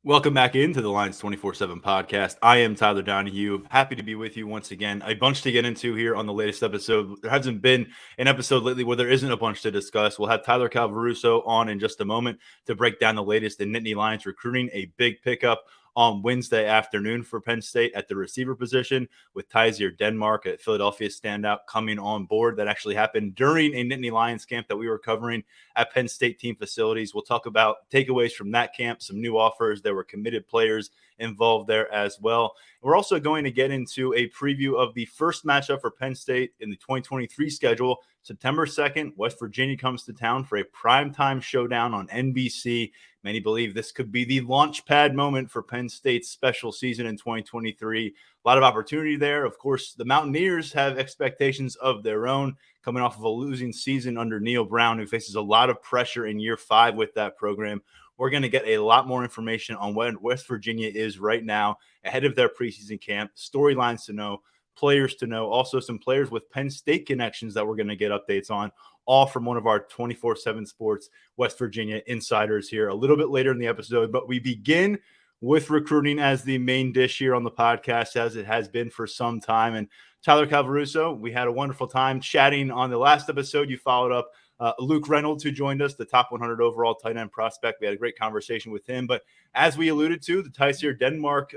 Welcome back into the Lions247 Podcast. I am Tyler Donahue. Happy to be with you once again. A bunch to get into here on the latest episode. There hasn't been an episode lately where there isn't a bunch to discuss. We'll have Tyler Calvaruso on in just a moment to break down the latest in Nittany Lions recruiting. A big pickup on Wednesday afternoon for Penn State at the receiver position with Tyseer Denmark, a Philadelphia standout, coming on board. That actually happened during a Nittany Lions camp that we were covering at Penn State team facilities. We'll talk about takeaways from that camp, some new offers. There were committed players involved there as well. We're also going to get into a preview of the first matchup for Penn State in the 2023 schedule. September 2nd, West Virginia comes to town for a primetime showdown on NBC. Many believe this could be the launch pad moment for Penn State's special season in 2023. A lot of opportunity there. Of course, the Mountaineers have expectations of their own, coming off of a losing season under Neil Brown, who faces a lot of pressure in year 5 with that program. We're going to get a lot more information on where West Virginia is right now ahead of their preseason camp, storylines to know, players to know, also some players with Penn State connections that we're going to get updates on, all from one of our 24/7 Sports West Virginia insiders here a little bit later in the episode. But we begin with recruiting as the main dish here on the podcast, as it has been for some time. And Tyler Calvaruso, we had a wonderful time chatting on the last episode. You followed up Luke Reynolds, who joined us, the top 100 overall tight end prospect. We had a great conversation with him. But as we alluded to, the Tyseer Denmark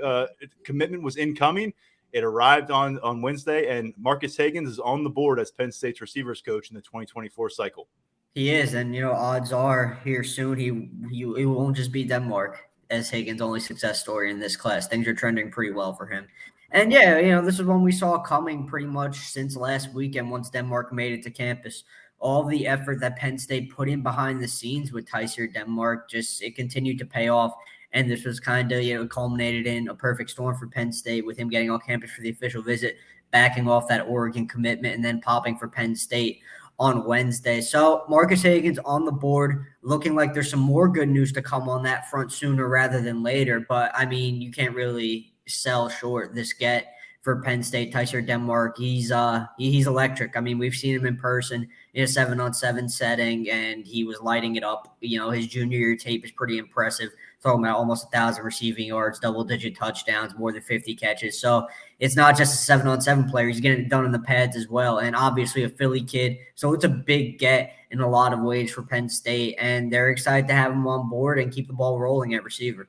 commitment was incoming. It arrived on Wednesday, and Marcus Hagans is on the board as Penn State's receivers coach in the 2024 cycle. He is, and odds are here soon he won't just be Denmark as Hagans' only success story in this class. Things are trending pretty well for him. And yeah, this is one we saw coming pretty much since last weekend once Denmark made it to campus. All the effort that Penn State put in behind the scenes with Tyseer Denmark, it continued to pay off. And this was kind of, culminated in a perfect storm for Penn State with him getting on campus for the official visit, backing off that Oregon commitment, and then popping for Penn State on Wednesday. So Marcus Hagans on the board, looking like there's some more good news to come on that front sooner rather than later. But, you can't really sell short this get for Penn State. Tyser Denmark, he's electric. We've seen him in person in a 7-on-7 setting, and he was lighting it up. His junior year tape is pretty impressive. Talking about almost 1,000 receiving yards, double-digit touchdowns, more than 50 catches. So it's not just a 7-on-7 player. He's getting it done in the pads as well, and obviously a Philly kid. So it's a big get in a lot of ways for Penn State, and they're excited to have him on board and keep the ball rolling at receiver.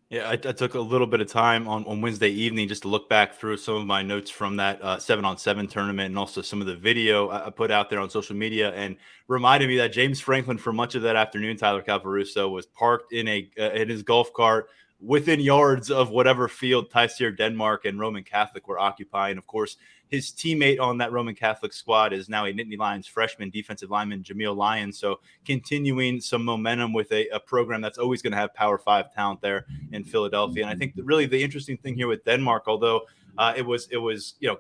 Yeah, I took a little bit of time on Wednesday evening just to look back through some of my notes from that 7-on-7 tournament, and also some of the video I put out there on social media, and reminded me that James Franklin, for much of that afternoon, Tyler Calvaruso, was parked in his golf cart within yards of whatever field Tyseer Denmark and Roman Catholic were occupying. Of course, his teammate on that Roman Catholic squad is now a Nittany Lions freshman defensive lineman, Jameel Lyons. So continuing some momentum with a program that's always going to have Power 5 talent there in Philadelphia. And I think really the interesting thing here with Denmark, although it was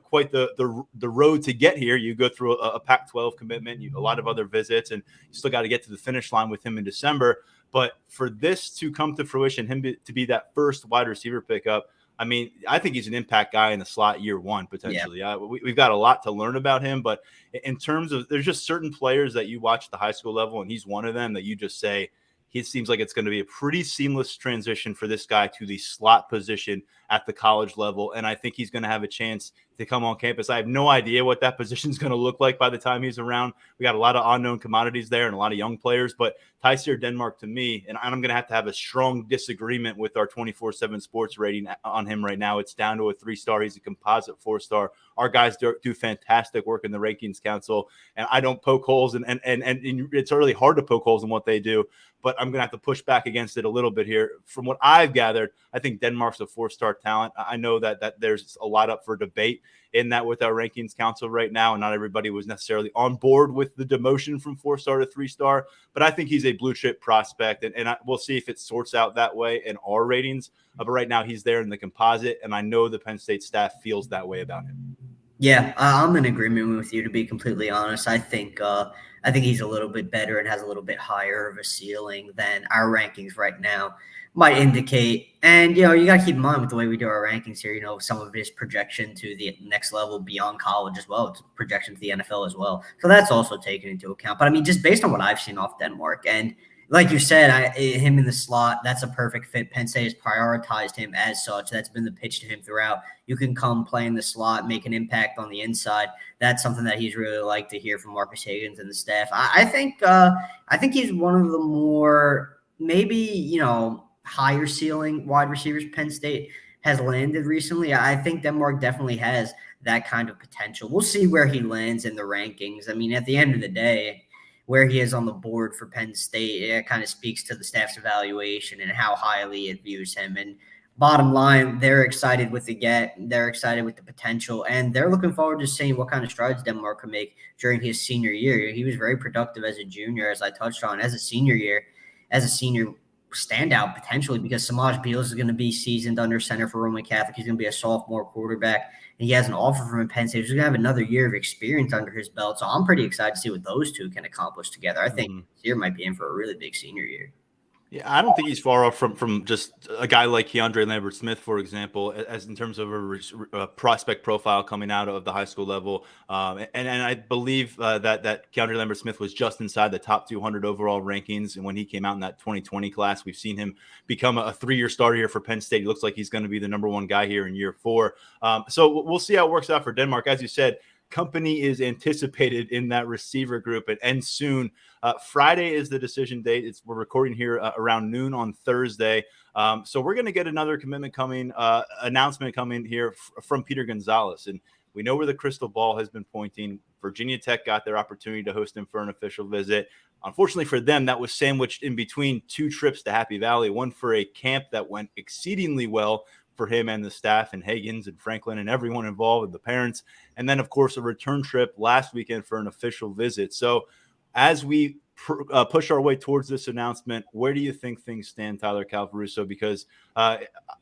quite the road to get here. You go through a Pac-12 commitment, a lot of other visits, and you still got to get to the finish line with him in December. But for this to come to fruition, to be that first wide receiver pickup, I think he's an impact guy in the slot year 1, potentially. Yeah. We've got a lot to learn about him, but in terms of, there's just certain players that you watch at the high school level, and he's one of them that you just say, it seems like it's going to be a pretty seamless transition for this guy to the slot position at the college level. And I think he's going to have a chance to come on campus. I have no idea what that position is going to look like by the time he's around. We got a lot of unknown commodities there and a lot of young players, but Tyseer Denmark, to me, and I'm going to have a strong disagreement with our 24/7 Sports rating on him right now. It's down to a 3-star. He's a composite 4-star. Our guys do fantastic work in the rankings council, and I don't poke holes, and it's really hard to poke holes in what they do, but I'm going to have to push back against it a little bit here. From what I've gathered, I think Denmark's a 4-star talent. I know that there's a lot up for debate in that with our rankings council right now, and not everybody was necessarily on board with the demotion from 4-star to 3-star, but I think he's a blue chip prospect, and we'll see if it sorts out that way in our ratings. But right now he's there in the composite, and I know the Penn State staff feels that way about him. Yeah, I'm in agreement with you, to be completely honest. I think he's a little bit better and has a little bit higher of a ceiling than our rankings right now might indicate. And, you got to keep in mind with the way we do our rankings here, some of it is projection to the next level beyond college as well. It's projection to the NFL as well. So that's also taken into account. But, just based on what I've seen off Denmark, and like you said, him in the slot, that's a perfect fit. Penn State has prioritized him as such. That's been the pitch to him throughout. You can come play in the slot, make an impact on the inside. That's something that he's really liked to hear from Marcus Higgins and the staff. I think he's one of the more maybe, higher ceiling wide receivers Penn State has landed recently. I think Denmark definitely has that kind of potential. We'll see where he lands in the rankings. I mean, at the end of the day, where he is on the board for Penn State, it kind of speaks to the staff's evaluation and how highly it views him. And bottom line, they're excited with they're excited with the potential, and they're looking forward to seeing what kind of strides Denmark can make during his senior year. He was very productive as a junior, as I touched on, as a senior standout potentially, because Samaj Beals is going to be seasoned under center for Roman Catholic. He's going to be a sophomore quarterback, and he has an offer from Penn State. He's going to have another year of experience under his belt. So I'm pretty excited to see what those two can accomplish together. I think Tyseer might be in for a really big senior year. Yeah, I don't think he's far off from just a guy like Keandre Lambert-Smith, for example, as in terms of a prospect profile coming out of the high school level. And I believe that Keandre Lambert-Smith was just inside the top 200 overall rankings. And when he came out in that 2020 class, we've seen him become a 3-year starter here for Penn State. He looks like he's going to be the number 1 guy here in year 4. So we'll see how it works out for Denmark. As you said, company is anticipated in that receiver group. It ends soon. Friday is the decision date. We're recording here around noon on Thursday. So we're going to get another commitment announcement coming here from Peter Gonzalez. And we know where the crystal ball has been pointing. Virginia Tech got their opportunity to host him for an official visit. Unfortunately for them, that was sandwiched in between 2 trips to Happy Valley, one for a camp that went exceedingly well for him and the staff and Higgins and Franklin and everyone involved and the parents. And then, of course, a return trip last weekend for an official visit. So as we push our way towards this announcement, where do you think things stand, Tyler Calvaruso? Because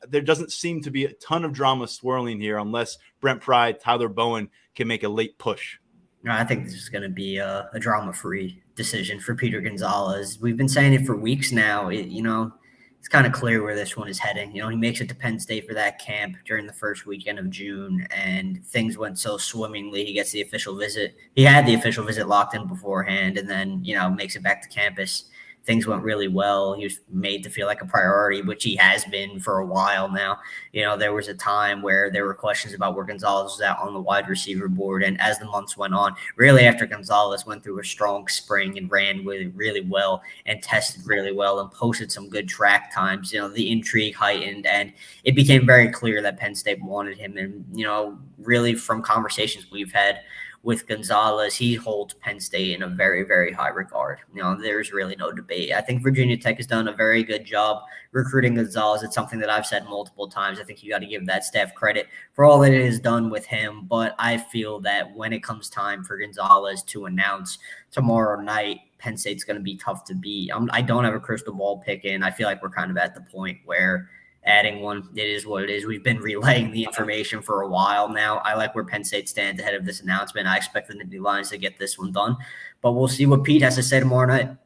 there doesn't seem to be a ton of drama swirling here unless Brent Pry, Tyler Bowen can make a late push. No, I think this is going to be a drama-free decision for Peter Gonzalez. We've been saying it for weeks now. It's kind of clear where this one is heading. He makes it to Penn State for that camp during the first weekend of June, and things went so swimmingly. He gets the official visit. He had the official visit locked in beforehand, and then, makes it back to campus. Things went really well. He was made to feel like a priority, which he has been for a while now. There was a time where there were questions about where Gonzalez was at on the wide receiver board. And as the months went on, really after Gonzalez went through a strong spring and ran really well and tested really well and posted some good track times, the intrigue heightened, and it became very clear that Penn State wanted him. And, really from conversations we've had with Gonzalez, he holds Penn State in a very, very high regard. There's really no debate. I think Virginia Tech has done a very good job recruiting Gonzalez. It's something that I've said multiple times. I think you got to give that staff credit for all that it has done with him. But I feel that when it comes time for Gonzalez to announce tomorrow night, Penn State's going to be tough to beat. I don't have a crystal ball pick in. I feel like we're kind of at the point where adding one, it is what it is. We've been relaying the information for a while now. I like where Penn State stands ahead of this announcement. I expect the Nittany Lions to get this one done, but we'll see what Pete has to say tomorrow night.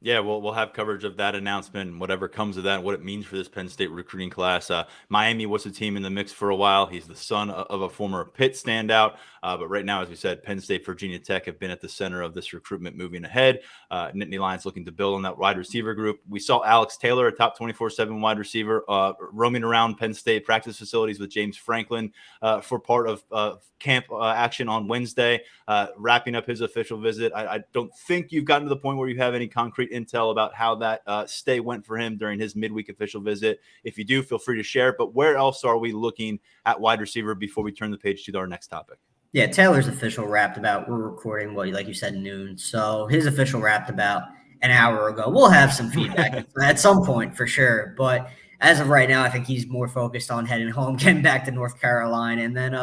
Yeah, we'll have coverage of that announcement and whatever comes of that, what it means for this Penn State recruiting class. Miami was a team in the mix for a while. He's the son of a former Pitt standout. But right now, as we said, Penn State, Virginia Tech have been at the center of this recruitment moving ahead. Nittany Lions looking to build on that wide receiver group. We saw Alex Taylor, a top 24/7 wide receiver, roaming around Penn State practice facilities with James Franklin for part of camp action on Wednesday, wrapping up his official visit. I don't think you've gotten to the point where you have any concrete intel about how that stay went for him during his midweek official visit. If you do, feel free to share. But where else are we looking at wide receiver before we turn the page to our next topic? Yeah, Taylor's official wrapped about, we're recording, like you said, noon. So his official wrapped about an hour ago. We'll have some feedback at some point for sure. But as of right now, I think he's more focused on heading home, getting back to North Carolina, and then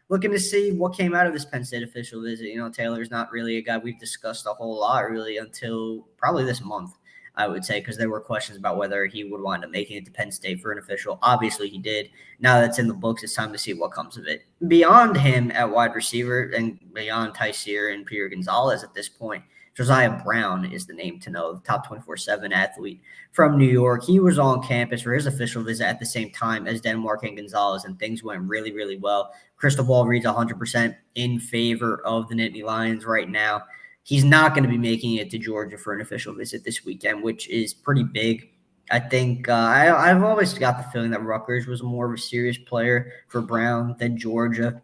looking to see what came out of this Penn State official visit. Taylor's not really a guy we've discussed a whole lot really until probably this month, I would say, because there were questions about whether he would wind up making it to Penn State for an official. Obviously, he did. Now that's in the books, it's time to see what comes of it. Beyond him at wide receiver and beyond Tyseer and Peter Gonzalez at this point, Josiah Brown is the name to know, the top 24/7 athlete from New York. He was on campus for his official visit at the same time as Denmark and Gonzalez, and things went really, really well. Crystal ball reads 100% in favor of the Nittany Lions right now. He's not going to be making it to Georgia for an official visit this weekend, which is pretty big. I think I've always got the feeling that Rutgers was more of a serious player for Brown than Georgia,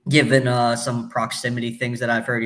given some proximity things that I've heard.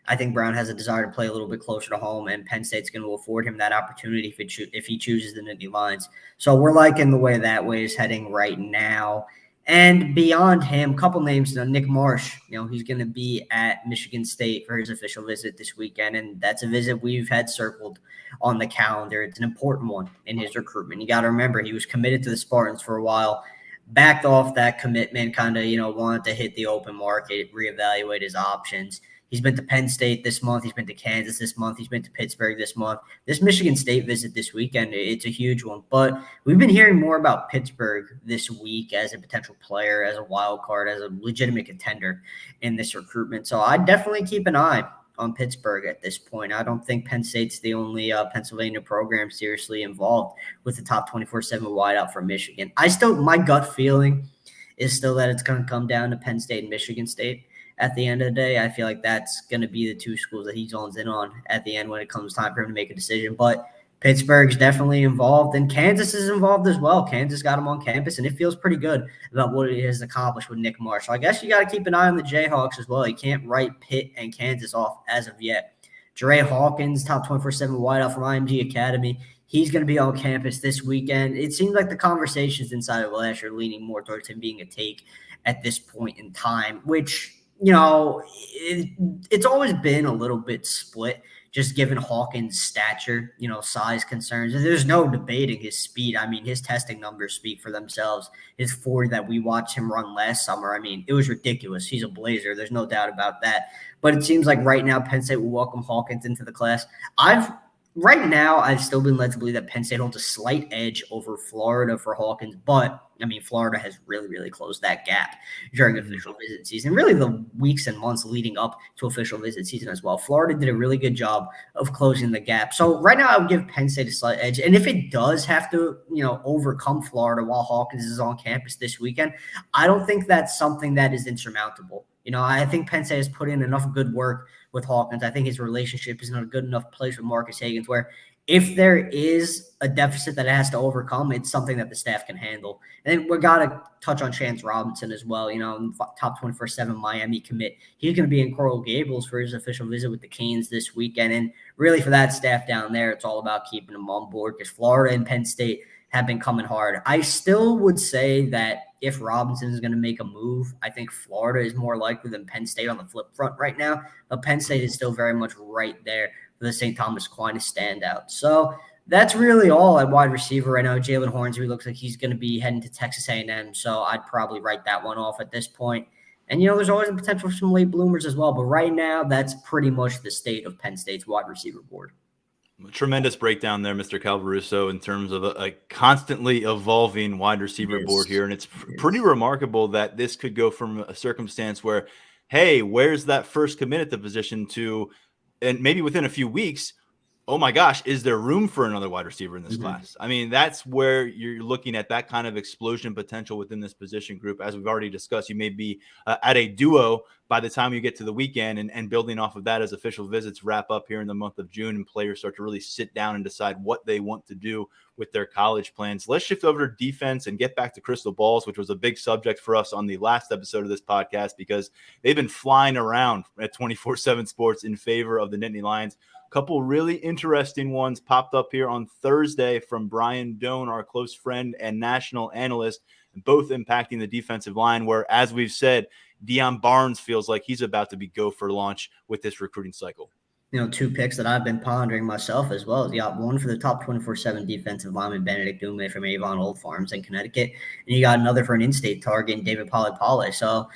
I think Brown has a desire to play a little bit closer to home, and Penn State's going to afford him that opportunity if he chooses the Nittany Lions. So we're liking the way that way is heading right now. And beyond him, a couple names. Nick Marsh, he's going to be at Michigan State for his official visit this weekend, and that's a visit we've had circled on the calendar. It's an important one in his recruitment. You got to remember, he was committed to the Spartans for a while, backed off that commitment, kind of, wanted to hit the open market, reevaluate his options. He's been to Penn State this month. He's been to Kansas this month. He's been to Pittsburgh this month. This Michigan State visit this weekend, it's a huge one. But we've been hearing more about Pittsburgh this week as a potential player, as a wild card, as a legitimate contender in this recruitment. So I'd definitely keep an eye on Pittsburgh at this point. I don't think Penn State's the only Pennsylvania program seriously involved with the top 24/7 wideout from Michigan. My gut feeling is still that it's going to come down to Penn State and Michigan State. At the end of the day, I feel like that's going to be the two schools that he zones in on at the end when it comes time for him to make a decision. But Pittsburgh's definitely involved, and Kansas is involved as well. Kansas got him on campus, and it feels pretty good about what it has accomplished with Nick Marsh. So I guess you got to keep an eye on the Jayhawks as well. You can't write Pitt and Kansas off as of yet. Dre Hawkins, top 24/7 wideout from IMG Academy. He's going to be on campus this weekend. It seems like the conversations inside of Lash are leaning more towards him being a take at this point in time, which – it's always been a little bit split, just given Hawkins' stature, size concerns. There's no debating his speed. I mean, his testing numbers speak for themselves. His 40 that we watched him run last summer, I mean, it was ridiculous. He's a blazer. There's no doubt about that. But it seems like right now Penn State will welcome Hawkins into the class. Right now, I've still been led to believe that Penn State holds a slight edge over Florida for Hawkins, but Florida has really, really closed that gap during official visit season, really the weeks and months leading up to official visit season as well. Florida did a really good job of closing the gap. So right now I would give Penn State a slight edge. And if it does have to, overcome Florida while Hawkins is on campus this weekend, I don't think that's something that is insurmountable. I think Penn State has put in enough good work with Hawkins. I think his relationship is in a good enough place with Marcus Hagans where if there is a deficit that it has to overcome, it's something that the staff can handle. And then we got to touch on Chance Robinson as well, top 24/7 Miami commit. He's going to be in Coral Gables for his official visit with the Canes this weekend. And really for that staff down there, it's all about keeping them on board because Florida and Penn State have been coming hard. I still would say that if Robinson is going to make a move, I think Florida is more likely than Penn State on the flip front right now. But Penn State is still very much right there for the St. Thomas Aquinas standout. So that's really all at wide receiver right now. Jalen Hornsby looks like he's going to be heading to Texas A&M, so I'd probably write that one off at this point. And, there's always a potential for some late bloomers as well. But right now, that's pretty much the state of Penn State's wide receiver board. Tremendous breakdown there, Mr. Calvaruso, in terms of a constantly evolving wide receiver board here. And it's pretty remarkable that this could go from a circumstance where, hey, where's that first commit at the position to, and maybe within a few weeks, oh my gosh, is there room for another wide receiver in this class? I mean, that's where you're looking at that kind of explosion potential within this position group. As we've already discussed, you may be at a duo by the time you get to the weekend and building off of that as official visits wrap up here in the month of June and players start to really sit down and decide what they want to do with their college plans. Let's shift over to defense and get back to crystal balls, which was a big subject for us on the last episode of this podcast because they've been flying around at 24/7 Sports in favor of the Nittany Lions. Couple really interesting ones popped up here on Thursday from Brian Doan, our close friend and national analyst, both impacting the defensive line where, as we've said, Deion Barnes feels like he's about to be go for launch with this recruiting cycle. Two picks that I've been pondering myself as well. You got one for the top 24/7 defensive lineman, Benedict Ume from Avon Old Farms in Connecticut. And you got another for an in-state target, David Polipale. So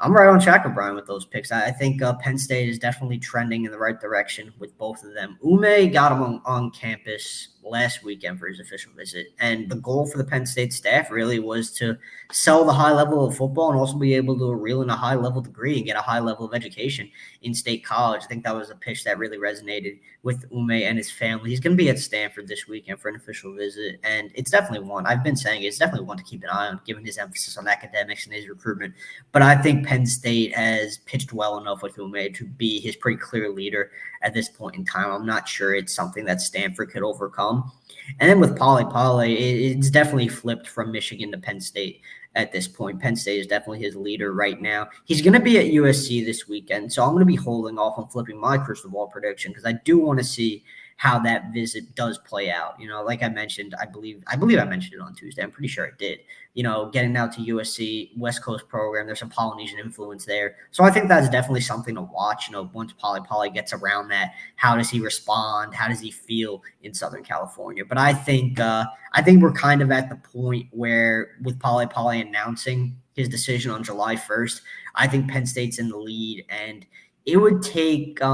I'm right on track with Brian with those picks. I think Penn State is definitely trending in the right direction with both of them. Ume got him on campus last weekend for his official visit. And the goal for the Penn State staff really was to sell the high level of football and also be able to reel in a high level degree and get a high level of education in state college. I think that was a pitch that really resonated with Ume and his family. He's going to be at Stanford this weekend for an official visit. And it's definitely one. I've been saying it's definitely one to keep an eye on given his emphasis on academics and his recruitment. But I think think Penn State has pitched well enough with Ume to be his pretty clear leader at this point in time. I'm not sure it's something that Stanford could overcome. And then with Poly, it's definitely flipped from Michigan to Penn State at this point. Penn State is definitely his leader right now. He's going to be at USC this weekend, so I'm going to be holding off on flipping my crystal ball prediction because I do want to see how that visit does play out. Like I mentioned, I believe I mentioned it on Tuesday. I'm pretty sure I did. Getting out to USC, West Coast program, there's some Polynesian influence there. So I think that's definitely something to watch. Once Poly gets around that, how does he respond? How does he feel in Southern California? But I think we're kind of at the point where with Poly announcing his decision on July 1st, I think Penn State's in the lead, and it would take I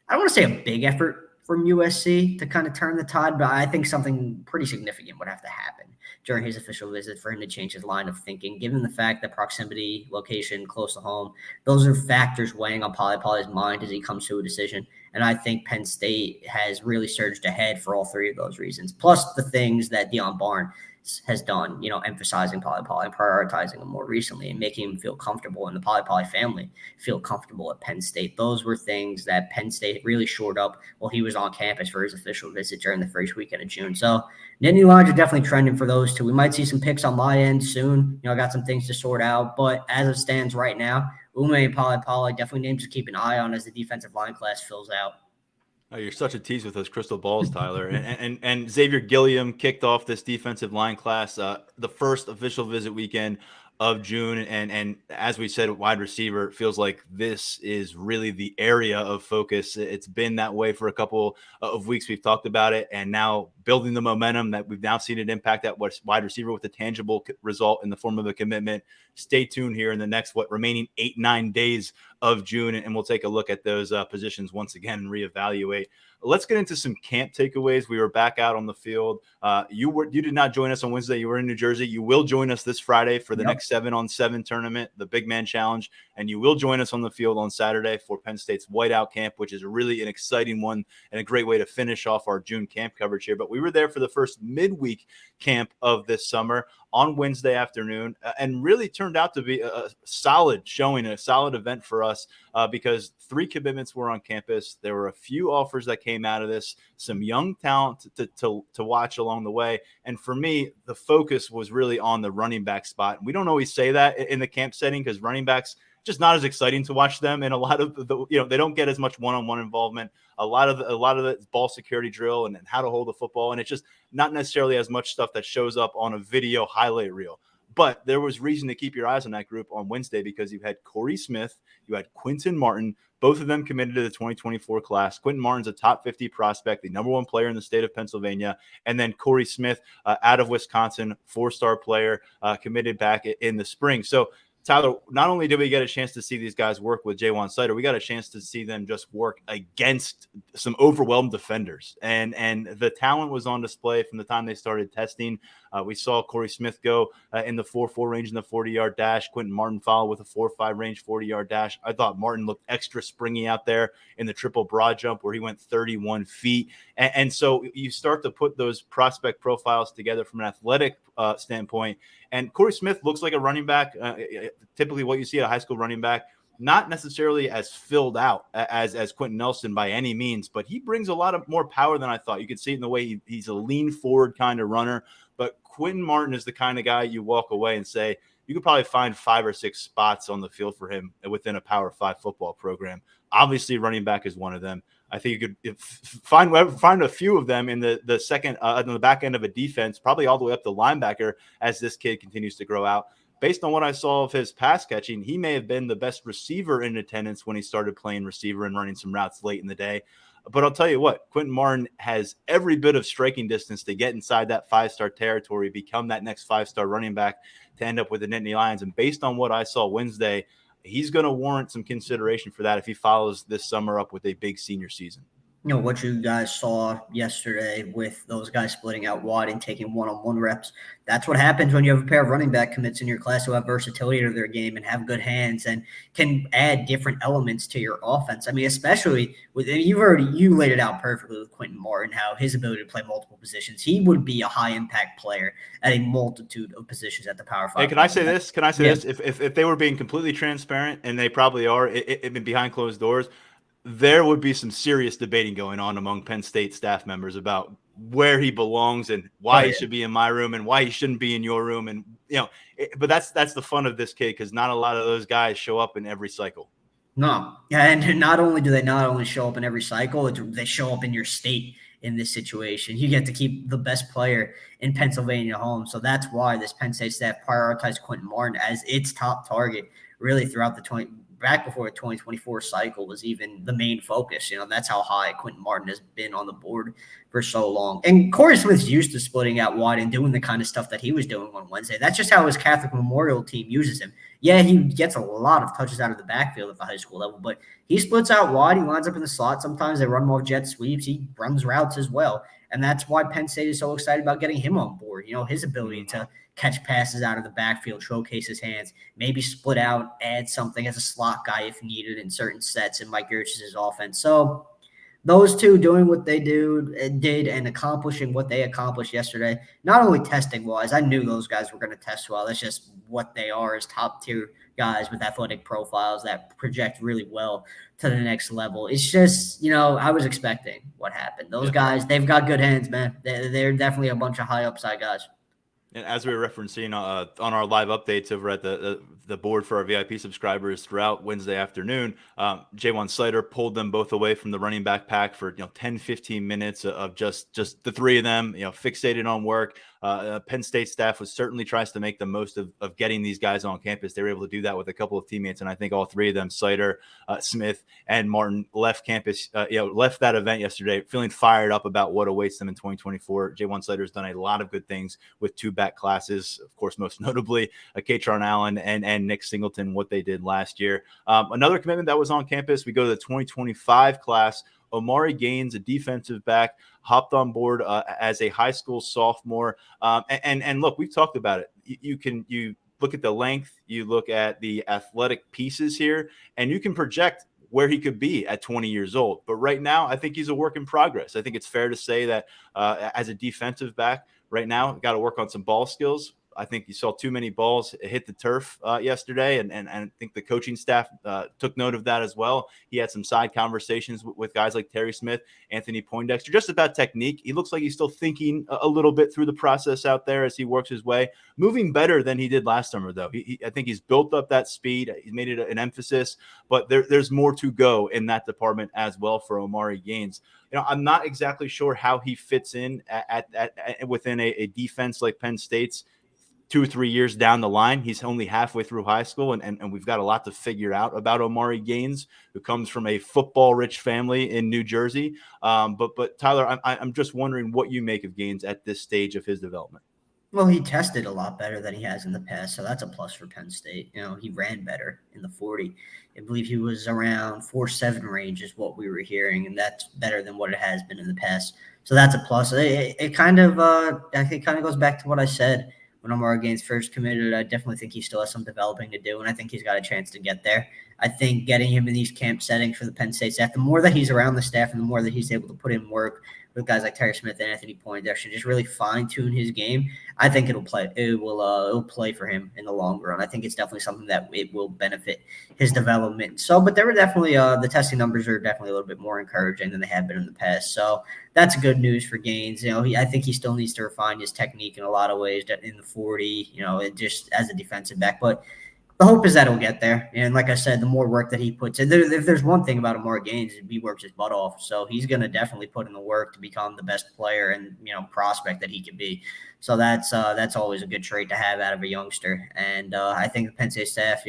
don't want to say a big effort from USC to kind of turn the tide, but I think something pretty significant would have to happen during his official visit for him to change his line of thinking, given the fact that proximity, location, close to home, those are factors weighing on Poly's mind as he comes to a decision. And I think Penn State has really surged ahead for all three of those reasons, plus the things that Deion Barnes has done, emphasizing Poly and prioritizing him more recently and making him feel comfortable and the Poly family feel comfortable at Penn State. Those were things that Penn State really shored up while he was on campus for his official visit during the first weekend of June. So Nittany Lions are definitely trending for those two. We might see some picks on my end soon. I got some things to sort out, but as it stands right now, Ume and Poly definitely names to keep an eye on as the defensive line class fills out. Oh, you're such a tease with those crystal balls, Tyler. and Xavier Gilliam kicked off this defensive line class, the first official visit weekend of June. And as we said, wide receiver, it feels like this is really the area of focus. It's been that way for a couple of weeks. We've talked about it, and now building the momentum that we've now seen it impact that wide receiver with a tangible result in the form of a commitment. Stay tuned here in the next, remaining 8-9 days of June, and we'll take a look at those positions once again and reevaluate. Let's get into some camp takeaways. We were back out on the field. You did not join us on Wednesday. You were in New Jersey. You will join us this Friday for the next 7-on-7 tournament, the Big Man Challenge, and you will join us on the field on Saturday for Penn State's Whiteout Camp, which is really an exciting one and a great way to finish off our June camp coverage here. But we were there for the first midweek camp of this summer on Wednesday afternoon, and really turned out to be a solid showing, a solid event for us because 3 commitments were on campus. There were a few offers that came out of this, some young talent to watch along the way. And for me, the focus was really on the running back spot. We don't always say that in the camp setting because running backs just not as exciting to watch them. And a lot of they don't get as much one-on-one involvement. A lot of the ball security drill and how to hold the football. And it's just not necessarily as much stuff that shows up on a video highlight reel. But there was reason to keep your eyes on that group on Wednesday because you had Corey Smith, you had Quinton Martin, both of them committed to the 2024 class. Quinton Martin's a top 50 prospect, the number 1 player in the state of Pennsylvania. And then Corey Smith out of Wisconsin, 4-star player, committed back in the spring. So Tyler, not only did we get a chance to see these guys work with Jaywan Sider, we got a chance to see them just work against some overwhelmed defenders. And the talent was on display from the time they started testing. We saw Corey Smith go in the 4.4 range in the 40-yard dash. Quinton Martin followed with a 4.5 range 40-yard dash. I thought Martin looked extra springy out there in the triple broad jump where he went 31 feet. And so you start to put those prospect profiles together from an athletic standpoint. And Corey Smith looks like a running back, typically what you see at a high school running back, not necessarily as filled out as Quentin Nelson by any means, but he brings a lot of more power than I thought. You could see it in the way he's a lean forward kind of runner. But Quinton Martin is the kind of guy you walk away and say, you could probably find 5 or 6 spots on the field for him within a Power 5 football program. Obviously, running back is one of them. I think you could find a few of them in the second on the back end of a defense, probably all the way up to linebacker as this kid continues to grow out. Based on what I saw of his pass catching, he may have been the best receiver in attendance when he started playing receiver and running some routes late in the day. But I'll tell you what, Quinton Martin has every bit of striking distance to get inside that 5-star territory, become that next 5-star running back to end up with the Nittany Lions. And based on what I saw Wednesday, he's going to warrant some consideration for that if he follows this summer up with a big senior season. What you guys saw yesterday with those guys splitting out wide and taking one-on-one reps. That's what happens when you have a pair of running back commits in your class who have versatility to their game and have good hands and can add different elements to your offense. I mean, especially with you laid it out perfectly with Quentin Martin, how his ability to play multiple positions. He would be a high-impact player at a multitude of positions at the Power 5. Hey, can I say this? This? If they were being completely transparent, and they probably are, behind closed doors, there would be some serious debating going on among Penn State staff members about where he belongs and why he should be in my room and why he shouldn't be in your room. And, but that's the fun of this kid, because not a lot of those guys show up in every cycle. No. And not only do they not only show up in every cycle, they show up in your state in this situation. You get to keep the best player in Pennsylvania home. So that's why this Penn State staff prioritized Quentin Martin as its top target really throughout back before the 2024 cycle was even the main focus. That's how high Quentin Martin has been on the board for so long. And Corey Smith's used to splitting out wide and doing the kind of stuff that he was doing on Wednesday. That's just how his Catholic Memorial team uses him. Yeah, he gets a lot of touches out of the backfield at the high school level, but he splits out wide. He lines up in the slot. Sometimes they run more jet sweeps. He runs routes as well. And that's why Penn State is so excited about getting him on board. His ability to catch passes out of the backfield, showcase his hands, maybe split out, add something as a slot guy if needed in certain sets in Mike Yurch's offense. So those two doing what they did and accomplishing what they accomplished yesterday, not only testing-wise, I knew those guys were going to test well. That's just what they are as top-tier guys with athletic profiles that project really well to the next level. It's just, I was expecting what happened. Those guys, they've got good hands, man. They're definitely a bunch of high-upside guys. And as we were referencing on our live updates over at the board for our VIP subscribers throughout Wednesday afternoon, J1 Slater pulled them both away from the running back pack for 10, 15 minutes of just the three of them, fixated on work. Penn State staff certainly tries to make the most of getting these guys on campus. They were able to do that with a couple of teammates, and I think all three of them, Slater, Smith, and Martin, left campus, left that event yesterday feeling fired up about what awaits them in 2024. J1 Slater has done a lot of good things with two back classes, of course, most notably Katron Allen and Nick Singleton, what they did last year. Another commitment that was on campus, we go to the 2025 class. Omari Gaines, a defensive back, hopped on board as a high school sophomore. And look, we've talked about it. You look at the length, you look at the athletic pieces here, and you can project where he could be at 20 years old. But right now, I think he's a work in progress. I think it's fair to say that as a defensive back right now, got to work on some ball skills. I think you saw too many balls hit the turf yesterday, and I think the coaching staff took note of that as well. He had some side conversations with guys like Terry Smith, Anthony Poindexter, just about technique. He looks like he's still thinking a little bit through the process out there as he works his way, moving better than he did last summer, though. I think he's built up that speed. He's made it an emphasis, but there's more to go in that department as well for Omari Gaines. I'm not exactly sure how he fits in within a defense like Penn State's 2 or 3 years down the line. He's only halfway through high school, and we've got a lot to figure out about Omari Gaines, who comes from a football-rich family in New Jersey. But Tyler, I'm just wondering what you make of Gaines at this stage of his development. Well, he tested a lot better than he has in the past, so that's a plus for Penn State. He ran better in the 40. I believe he was around 4.7 range is what we were hearing, and that's better than what it has been in the past. So that's a plus. It kind of, I think, kind of goes back to what I said when Omari Gaines first committed. I definitely think he still has some developing to do, and I think he's got a chance to get there. I think getting him in these camp settings for the Penn State staff, the more that he's around the staff and the more that he's able to put in work with guys like Terry Smith and Anthony Poindexter, just really fine-tune his game, I think it'll play. It'll play for him in the long run. I think it's definitely something that it will benefit his development. So, but there were definitely the testing numbers are definitely a little bit more encouraging than they have been in the past. So that's good news for Gaines. I think he still needs to refine his technique in a lot of ways in the 40. Just as a defensive back, but the hope is that he'll get there. And like I said, the more work that he puts in, if there's one thing about Omari Gaines, he works his butt off. So he's going to definitely put in the work to become the best player and, prospect that he can be. So that's always a good trait to have out of a youngster. And I think the Penn State staff,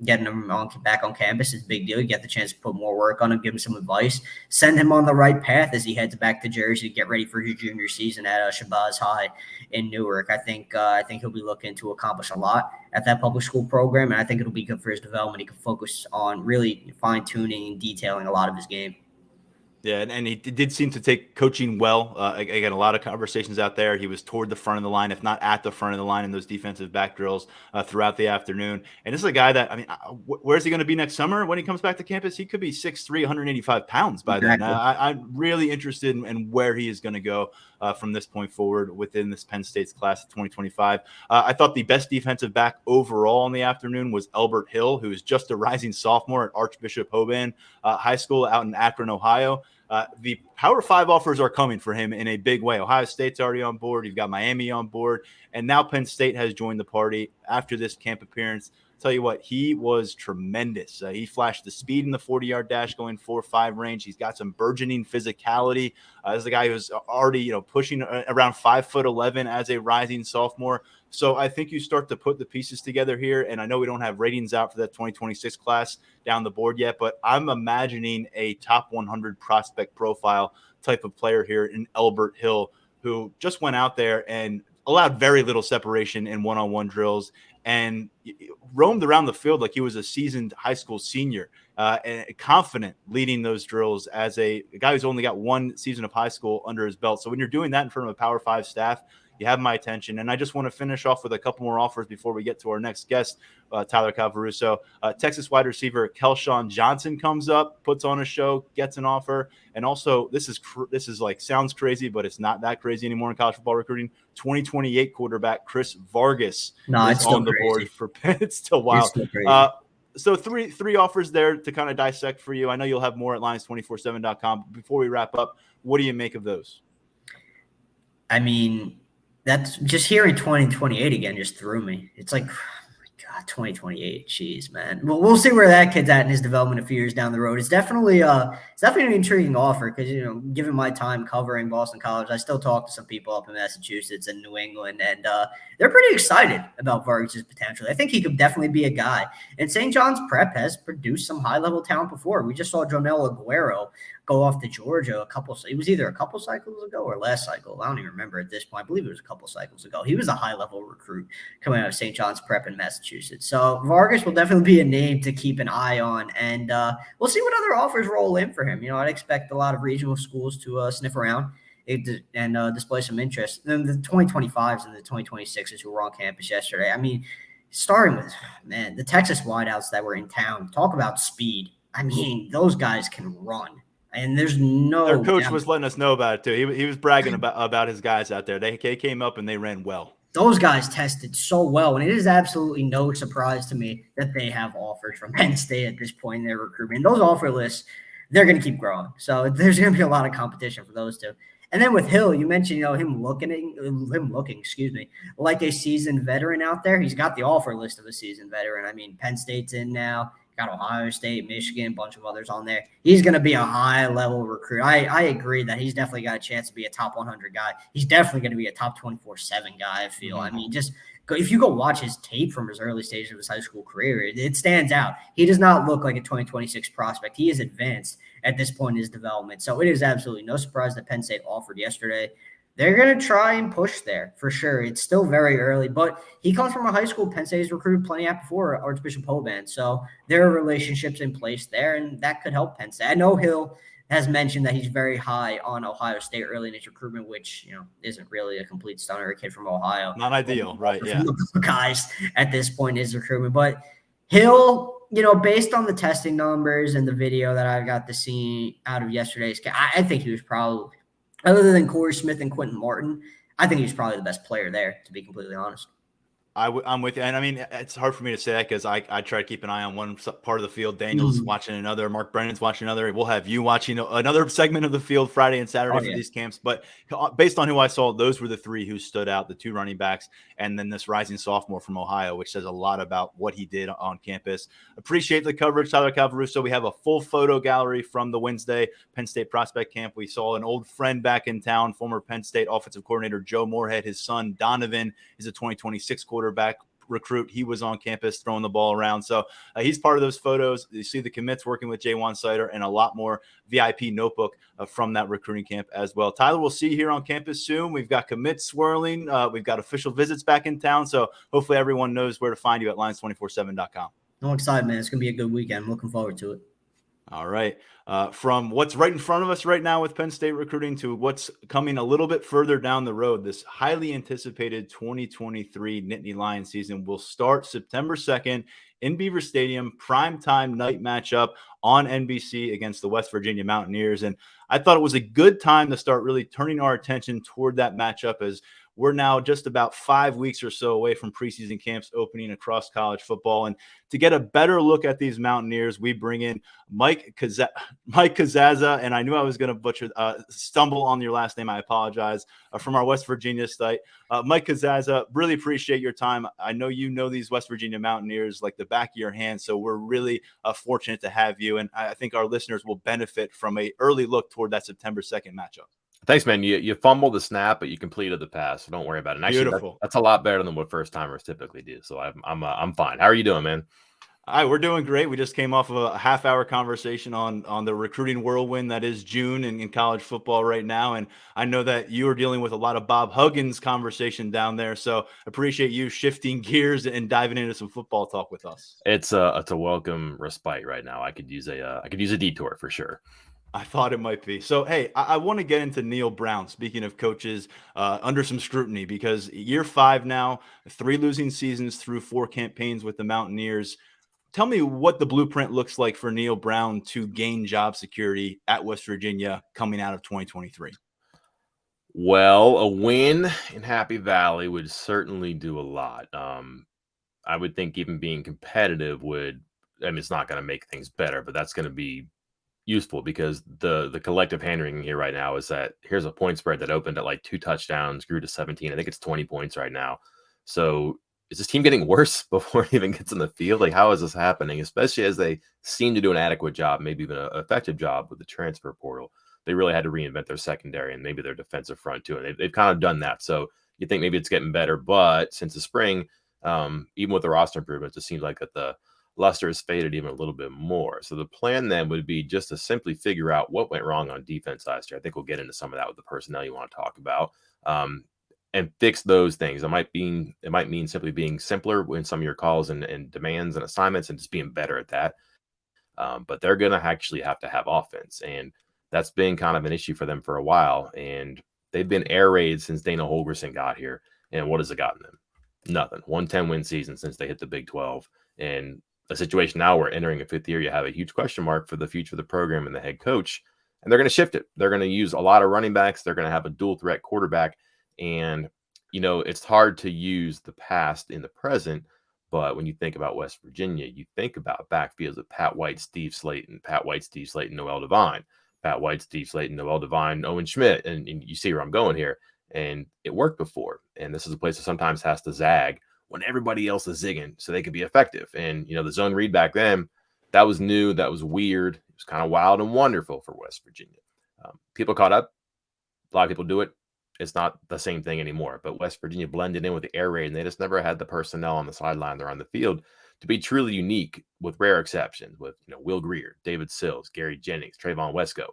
getting him back on campus is a big deal. You get the chance to put more work on him, give him some advice, send him on the right path as he heads back to Jersey to get ready for his junior season at Shabazz High in Newark. I think he'll be looking to accomplish a lot at that public school program, and I think it'll be good for his development. He can focus on really fine-tuning and detailing a lot of his game. Yeah, and he did seem to take coaching well. Again, a lot of conversations out there. He was toward the front of the line, if not at the front of the line, in those defensive back drills throughout the afternoon. And this is a guy that, I mean, where's he going to be next summer when he comes back to campus? He could be 6'3", 185 pounds by then. Exactly. I'm really interested in where he is going to go from this point forward within this Penn State's class of 2025. I thought the best defensive back overall in the afternoon was Elbert Hill, who is just a rising sophomore at Archbishop Hoban High School out in Akron, Ohio. The Power 5 offers are coming for him in a big way. Ohio State's already on board. You've got Miami on board. And now Penn State has joined the party after this camp appearance. Tell you what, he was tremendous. He flashed the speed in the 40-yard dash going 4.5 range. He's got some burgeoning physicality. As a guy who's already, pushing around 5'11" as a rising sophomore. So I think you start to put the pieces together here. And I know we don't have ratings out for that 2026 class down the board yet, but I'm imagining a top 100 prospect profile type of player here in Elbert Hill, who just went out there and allowed very little separation in one-on-one drills and roamed around the field like he was a seasoned high school senior, and confident leading those drills as a guy who's only got one season of high school under his belt. So when you're doing that in front of a Power 5 staff, you have my attention. And I just want to finish off with a couple more offers before we get to our next guest, Tyler Calvaruso. Texas wide receiver Kelshawn Johnson comes up, puts on a show, gets an offer. And also, this is like sounds crazy, but it's not that crazy anymore in college football recruiting. 2028 quarterback Chris Vargas is on the board for Penn. It's still wild. So three offers there to kind of dissect for you. I know you'll have more at Lions247.com. Before we wrap up, what do you make of those? I mean, that's just hearing 2028 again just threw me. It's like, oh my God, 2028. Jeez, man. Well, we'll see where that kid's at in his development a few years down the road. It's definitely an intriguing offer because, given my time covering Boston College, I still talk to some people up in Massachusetts and New England, and they're pretty excited about Vargas' potential. I think he could definitely be a guy. And St. John's Prep has produced some high-level talent before. We just saw Jonel Aguero go off to Georgia it was either a couple cycles ago or last cycle. I don't even remember at this point. I believe it was a couple cycles ago. He was a high-level recruit coming out of St. John's Prep in Massachusetts. So Vargas will definitely be a name to keep an eye on, and we'll see what other offers roll in for him. I'd expect a lot of regional schools to sniff around and display some interest. And then the 2025s and the 2026s who were on campus yesterday. I mean, starting with, the Texas wideouts that were in town, talk about speed. I mean, those guys can run. And there's no their coach was letting us know about it too. He was bragging about his guys out there. They came up and they ran well. Those guys tested so well, and it is absolutely no surprise to me that they have offers from Penn State at this point in their recruitment. Those offer lists, they're going to keep growing. So there's going to be a lot of competition for those two. And then with Hill, you mentioned, him looking, like a seasoned veteran out there. He's got the offer list of a seasoned veteran. I mean, Penn State's in now. Got Ohio State, Michigan, a bunch of others on there. He's going to be a high-level recruit. I agree that he's definitely got a chance to be a top 100 guy. He's definitely going to be a top 24/7 guy, I feel. I mean, if you go watch his tape from his early stages of his high school career, it stands out. He does not look like a 2026 prospect. He is advanced at this point in his development. So it is absolutely no surprise that Penn State offered yesterday. They're going to try and push there for sure. It's still very early, but he comes from a high school Penn State has recruited plenty at before, Archbishop Hoban. So there are relationships in place there, and that could help Penn State. I know Hill has mentioned that he's very high on Ohio State early in his recruitment, which, isn't really a complete stunner, a kid from Ohio. Not ideal, right? Yeah. Guys at this point in his recruitment. But Hill, based on the testing numbers and the video that I got to see out of yesterday's game, I think he was probably, other than Corey Smith and Quentin Martin, I think he's probably the best player there, to be completely honest. I'm with you. And I mean, it's hard for me to say that because I try to keep an eye on one part of the field. Daniel's watching another. Mark Brennan's watching another. We'll have you watching another segment of the field Friday and Saturday for these camps. But based on who I saw, those were the three who stood out, the two running backs, and then this rising sophomore from Ohio, which says a lot about what he did on campus. Appreciate the coverage, Tyler Calvaruso. We have a full photo gallery from the Wednesday Penn State prospect camp. We saw an old friend back in town, former Penn State offensive coordinator Joe Moorhead. His son, Donovan, is a 2026 quarterback recruit. He was on campus throwing the ball around. So he's part of those photos. You see the commits working with Jaywan Sider and a lot more VIP notebook from that recruiting camp as well. Tyler, we'll see you here on campus soon. We've got commits swirling. We've got official visits back in town. So hopefully everyone knows where to find you at Lions247.com. I'm excited, man. It's going to be a good weekend. I'm looking forward to it. All right. From what's right in front of us right now with Penn State recruiting to what's coming a little bit further down the road, this highly anticipated 2023 Nittany Lions season will start September 2nd in Beaver Stadium, primetime night matchup on NBC against the West Virginia Mountaineers. And I thought it was a good time to start really turning our attention toward that matchup, as we're now just about 5 weeks or so away from preseason camps opening across college football. And to get a better look at these Mountaineers, we bring in Mike Kazaza, and I knew I was going to stumble on your last name. I apologize, from our West Virginia site. Mike Kazaza, really appreciate your time. I know you know these West Virginia Mountaineers like the back of your hand, so we're really fortunate to have you, and I think our listeners will benefit from a early look toward that September 2nd matchup. Thanks, man. You fumbled the snap, but you completed the pass, so don't worry about it. And actually, Beautiful. That's a lot better than what first timers typically do. So I'm fine. How are you doing, man? All right, we're doing great. We just came off of a half-hour conversation on the recruiting whirlwind that is June in college football right now, and I know that you are dealing with a lot of Bob Huggins conversation down there. So appreciate you shifting gears and diving into some football talk with us. It's a welcome respite right now. I could use a detour for sure. I thought it might be. So, hey, I want to get into Neil Brown, speaking of coaches, under some scrutiny, because year 5 now, 3 losing seasons through 4 campaigns with the Mountaineers. Tell me what the blueprint looks like for Neil Brown to gain job security at West Virginia coming out of 2023. Well, a win in Happy Valley would certainly do a lot. I would think even being competitive it's not going to make things better, but that's going to be useful, because the collective hand-wringing here right now is that here's a point spread that opened at like 2 touchdowns, grew to 17. I think it's 20 points right now. So is this team getting worse before it even gets in the field? Like, how is this happening? Especially as they seem to do an adequate job, maybe even an effective job with the transfer portal. They really had to reinvent their secondary and maybe their defensive front too. And they've kind of done that. So you think maybe it's getting better, but since the spring, even with the roster improvements, it seems like that the luster has faded even a little bit more. So the plan then would be just to simply figure out what went wrong on defense last year. I think we'll get into some of that with the personnel you want to talk about, and fix those things. It might mean simply being simpler in some of your calls and demands and assignments, and just being better at that. But they're going to actually have to have offense, and that's been kind of an issue for them for a while. And they've been air raid since Dana Holgorsen got here. And what has it gotten them? Nothing. 1-10-win season since they hit the Big 12. And a situation now where entering a 5th year, you have a huge question mark for the future of the program and the head coach. And they're going to shift it. They're going to use a lot of running backs. They're going to have a dual threat quarterback. And, it's hard to use the past in the present. But when you think about West Virginia, you think about backfields of Pat White, Steve Slayton, Noel Devine, Pat White, Steve Slayton, Noel Devine, Owen Schmidt. And you see where I'm going here. And it worked before. And this is a place that sometimes has to zag when everybody else is zigging so they could be effective. And, the zone read back then, that was new. That was weird. It was kind of wild and wonderful for West Virginia. People caught up. A lot of people do it. It's not the same thing anymore. But West Virginia blended in with the air raid, and they just never had the personnel on the sideline or on the field to be truly unique, with rare exceptions, with Will Greer, David Sills, Gary Jennings, Trayvon Wesco.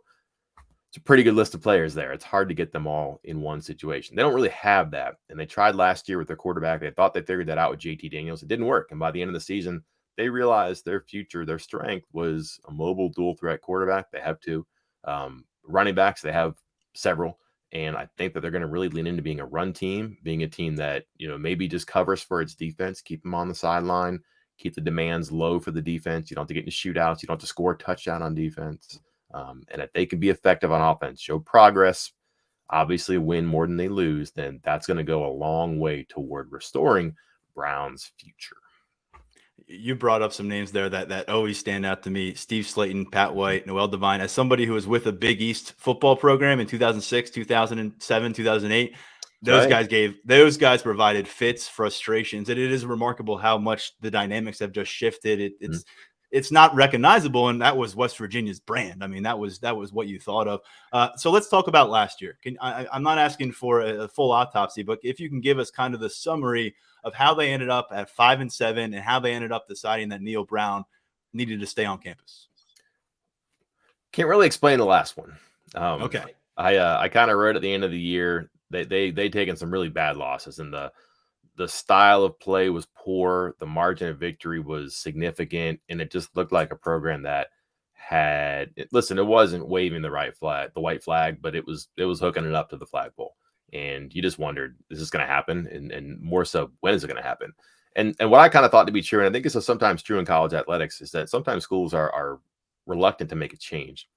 It's a pretty good list of players there. It's hard to get them all in one situation. They don't really have that. And they tried last year with their quarterback. They thought they figured that out with JT Daniels. It didn't work. And by the end of the season, they realized their future, their strength was a mobile dual threat quarterback. They have 2 running backs. They have several. And I think that they're going to really lean into being a run team, being a team that, maybe just covers for its defense, keep them on the sideline, keep the demands low for the defense. You don't have to get into shootouts. You don't have to score a touchdown on defense. And if they can be effective on offense, show progress, obviously win more than they lose, then that's going to go a long way toward restoring Brown's future. You brought up some names there that always stand out to me: Steve Slayton, Pat White, Noel Devine. As somebody who was with a Big East football program in 2006, 2007, 2008, those guys provided fits, frustrations, and it is remarkable how much the dynamics have just shifted. It's not recognizable, and that was West Virginia's brand. I mean, that was what you thought of. So let's talk about last year. I'm not asking for a full autopsy, but if you can give us kind of the summary of how they ended up at 5-7 and how they ended up deciding that Neil Brown needed to stay on campus. Can't really explain the last one. Okay. I kind of wrote at the end of the year they taken some really bad losses, and the style of play was poor. The margin of victory was significant, and it just looked like a program that listen, it wasn't waving the white flag, but it was hooking it up to the flagpole. And you just wondered, is this going to happen? And more so, when is it going to happen? And what I kind of thought to be true, and I think this is sometimes true in college athletics, is that sometimes schools are reluctant to make a change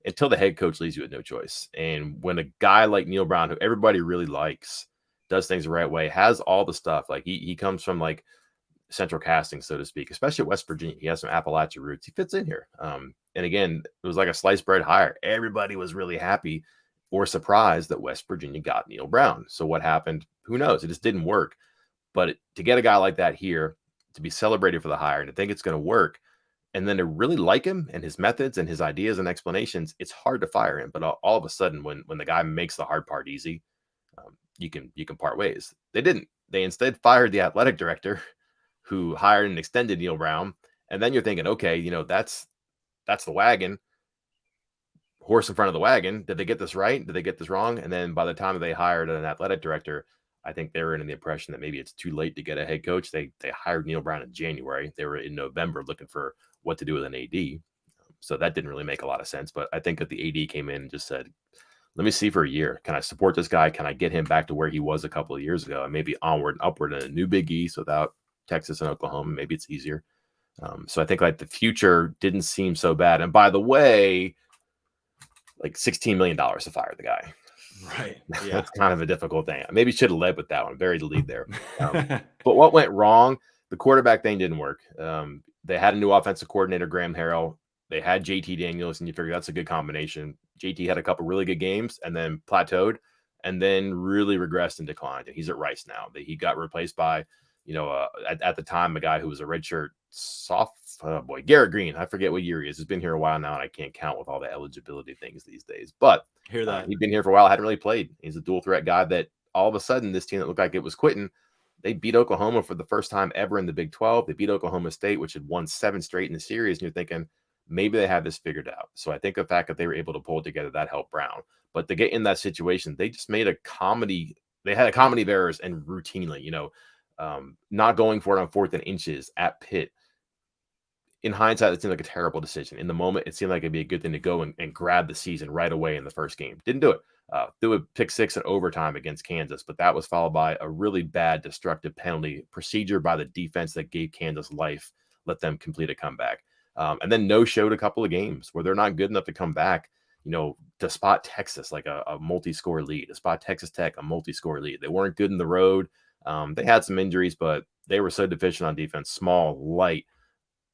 until the head coach leaves you with no choice. And when a guy like Neil Brown, who everybody really likes, does things the right way, has all the stuff, like he comes from like central casting, so to speak, especially at West Virginia. He has some Appalachia roots. He fits in here. And again, it was like a sliced bread hire. Everybody was really happy or surprised that West Virginia got Neil Brown. So what happened? Who knows? It just didn't work. But to get a guy like that here, to be celebrated for the hire and to think it's going to work, and then to really like him and his methods and his ideas and explanations, it's hard to fire him. But all of a sudden, when the guy makes the hard part easy, you can part ways. They didn't. They instead fired the athletic director, who hired and extended Neil Brown. And then you're thinking, okay, that's the wagon. Horse in front of the wagon. Did they get this right? Did they get this wrong? And then by the time they hired an athletic director, I think they were in the impression that maybe it's too late to get a head coach. They hired Neil Brown in January. They were in November looking for what to do with an AD. So that didn't really make a lot of sense. But I think that the AD came in and just said, let me see for a year. Can I support this guy? Can I get him back to where he was a couple of years ago? And maybe onward and upward in a new Big East without Texas and Oklahoma. Maybe it's easier. So I think like the future didn't seem so bad. And by the way, like $16 million to fire the guy. Right. Yeah. That's kind of a difficult thing. Maybe should have led with that one. Buried the lead there. But what went wrong? The quarterback thing didn't work. They had a new offensive coordinator, Graham Harrell. They had JT Daniels, and you figure that's a good combination. JT had a couple really good games and then plateaued and then really regressed and declined. And he's at Rice now. He got replaced by, at the time, a guy who was a redshirt Garrett Green. I forget what year he is. He's been here a while now, and I can't count with all the eligibility things these days. But hear that he'd been here for a while, hadn't really played. He's a dual threat guy that all of a sudden this team that looked like it was quitting, they beat Oklahoma for the first time ever in the Big 12. They beat Oklahoma State, which had won 7 straight in the series, and you're thinking maybe they have this figured out. So I think the fact that they were able to pull it together, that helped Brown. But to get in that situation, they just made a comedy. They had a comedy of errors, and routinely, not going for it on 4th and inches at Pitt. In hindsight, it seemed like a terrible decision. In the moment, it seemed like it'd be a good thing to go and grab the season right away in the first game. Didn't do it. Threw a pick 6 in overtime against Kansas, but that was followed by a really bad destructive penalty procedure by the defense that gave Kansas life, let them complete a comeback. And then no-showed a couple of games where they're not good enough to come back, to spot Texas like a multi-score lead, to spot Texas Tech a multi-score lead. They weren't good in the road. They had some injuries, but they were so deficient on defense, small, light,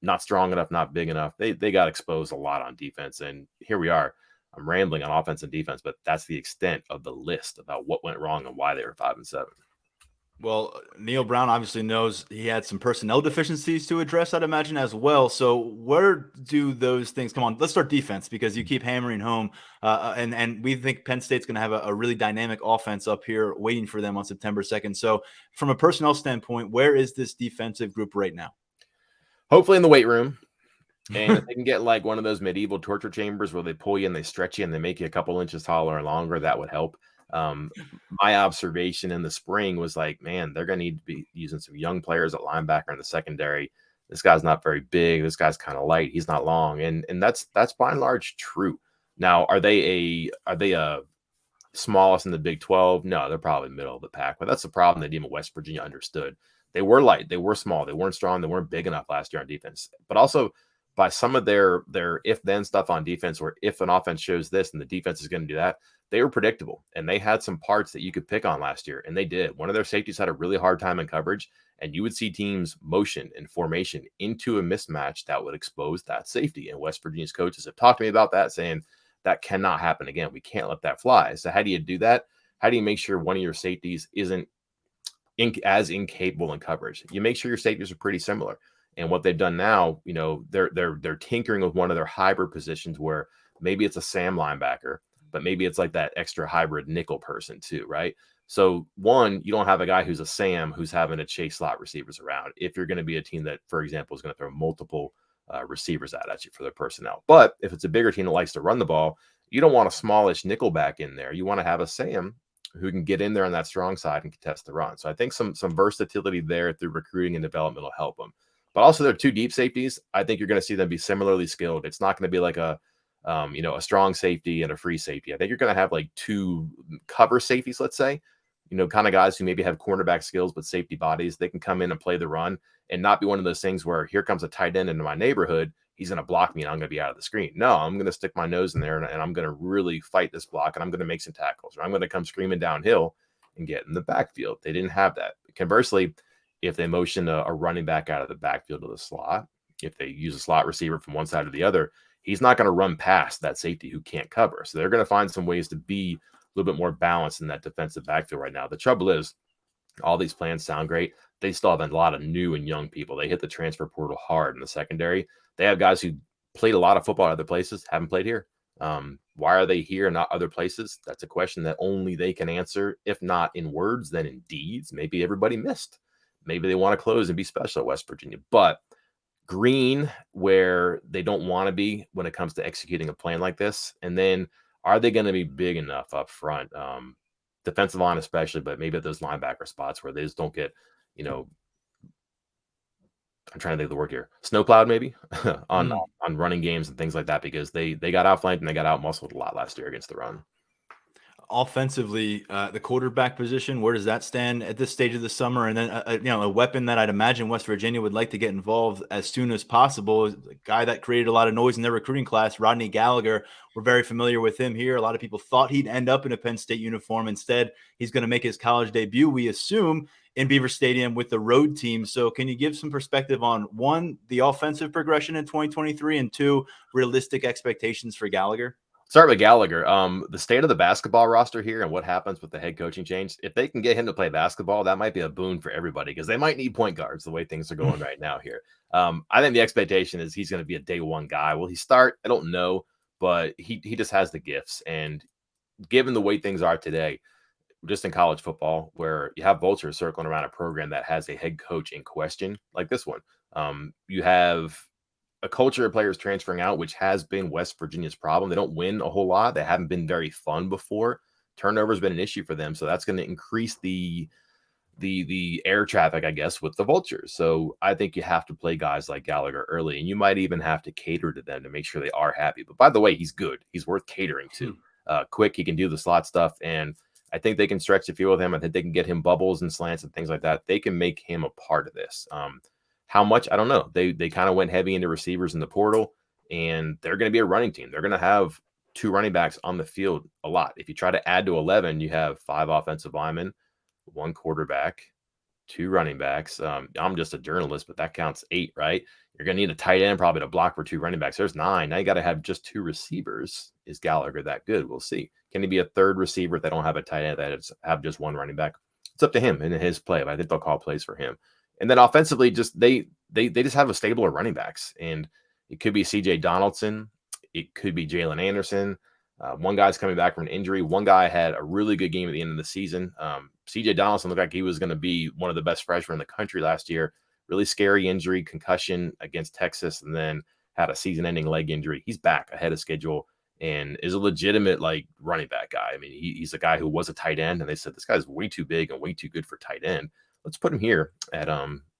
not strong enough, not big enough. They got exposed a lot on defense. And here we are. I'm rambling on offense and defense, but that's the extent of the list about what went wrong and why they were 5-7. Well, Neil Brown obviously knows he had some personnel deficiencies to address, I'd imagine, as well. So where do those things come on? Let's start defense, because you keep hammering home. And we think Penn State's going to have a really dynamic offense up here waiting for them on September 2nd. So from a personnel standpoint, where is this defensive group right now? Hopefully in the weight room. And if they can get like one of those medieval torture chambers where they pull you and they stretch you and they make you a couple inches taller and longer, that would help. My observation in the spring was like, man, they're going to need to be using some young players at linebacker in the secondary. This guy's not very big. This guy's kind of light. He's not long. And that's by and large true. Now, are they a smallest in the Big 12? No, they're probably middle of the pack, but that's the problem that even West Virginia understood. They were light. They were small. They weren't strong. They weren't big enough last year on defense, but also by some of their if-then stuff on defense, or if an offense shows this and the defense is going to do that, they were predictable. And they had some parts that you could pick on last year, and they did. One of their safeties had a really hard time in coverage, and you would see teams motion and formation into a mismatch that would expose that safety. And West Virginia's coaches have talked to me about that, saying that cannot happen again. We can't let that fly. So how do you do that? How do you make sure one of your safeties isn't as incapable in coverage? You make sure your safeties are pretty similar. And what they've done now, they're tinkering with one of their hybrid positions where maybe it's a Sam linebacker, but maybe it's like that extra hybrid nickel person too, right? So one, you don't have a guy who's a Sam who's having to chase slot receivers around if you're going to be a team that, for example, is going to throw multiple receivers at you for their personnel. But if it's a bigger team that likes to run the ball, you don't want a smallish nickel back in there. You want to have a Sam who can get in there on that strong side and contest the run. So I think some versatility there through recruiting and development will help them. But also their two deep safeties, I think you're going to see them be similarly skilled. It's not going to be like a strong safety and a free safety. I think you're going to have like two cover safeties, let's say, kind of guys who maybe have cornerback skills, but safety bodies. They can come in and play the run and not be one of those things where here comes a tight end into my neighborhood. He's going to block me and I'm going to be out of the screen. No, I'm going to stick my nose in there and I'm going to really fight this block and I'm going to make some tackles, or I'm going to come screaming downhill and get in the backfield. They didn't have that. Conversely, if they motion a running back out of the backfield to the slot, if they use a slot receiver from one side or the other, he's not going to run past that safety who can't cover. So they're going to find some ways to be a little bit more balanced in that defensive backfield right now. The trouble is, all these plans sound great. They still have a lot of new and young people. They hit the transfer portal hard in the secondary. They have guys who played a lot of football at other places, haven't played here. Why are they here and not other places? That's a question that only they can answer, if not in words, then in deeds. Maybe everybody missed. Maybe they want to close and be special at West Virginia. But green where they don't want to be when it comes to executing a plan like this. And then are they going to be big enough up front? Defensive line especially, but maybe at those linebacker spots where they just don't get, I'm trying to think of the word here, snowplowed maybe on running games and things like that, because they got outflanked and they got out-muscled a lot last year against the run. Offensively, the quarterback position, where does that stand at this stage of the summer? And then, a weapon that I'd imagine West Virginia would like to get involved as soon as possible is a guy that created a lot of noise in their recruiting class, Rodney Gallagher. We're very familiar with him here. A lot of people thought he'd end up in a Penn State uniform. Instead, he's going to make his college debut, we assume, in Beaver Stadium with the road team. So can you give some perspective on, one, the offensive progression in 2023, and two, realistic expectations for Gallagher? Start with Gallagher. The state of the basketball roster here and what happens with the head coaching change, if they can get him to play basketball, that might be a boon for everybody, because they might need point guards the way things are going right now here. I think the expectation is he's going to be a day one guy. Will he start? I don't know, but he just has the gifts. And given the way things are today, just in college football, where you have vultures circling around a program that has a head coach in question like this one, you have a culture of players transferring out, which has been West Virginia's problem. They don't win a whole lot. They haven't been very fun before. Turnover has been an issue for them. So that's going to increase the air traffic, I guess, with the vultures. So I think you have to play guys like Gallagher early, and you might even have to cater to them to make sure they are happy. But by the way, he's good. He's worth catering to. Quick, he can do the slot stuff. And I think they can stretch the field with him. I think they can get him bubbles and slants and things like that. They can make him a part of this. How much? I don't know. They kind of went heavy into receivers in the portal, and they're going to be a running team. They're going to have two running backs on the field a lot. If you try to add to 11, you have 5 offensive linemen, 1 quarterback, 2 running backs. I'm just a journalist, but that counts 8, right? You're going to need a tight end probably to block for 2 running backs. There's 9. Now you got to have just 2 receivers. Is Gallagher that good? We'll see. Can he be a third receiver if they don't have a tight end that have just 1 running back? It's up to him and his play, but I think they'll call plays for him. And then offensively, just they just have a stable of running backs, and it could be C.J. Donaldson, it could be Jalen Anderson. One guy's coming back from an injury. One guy had a really good game at the end of the season. C.J. Donaldson looked like he was going to be one of the best freshmen in the country last year. Really scary injury, concussion against Texas, and then had a season-ending leg injury. He's back ahead of schedule and is a legitimate running back guy. I mean, he's a guy who was a tight end, and they said this guy's way too big and way too good for tight end. Let's put him here at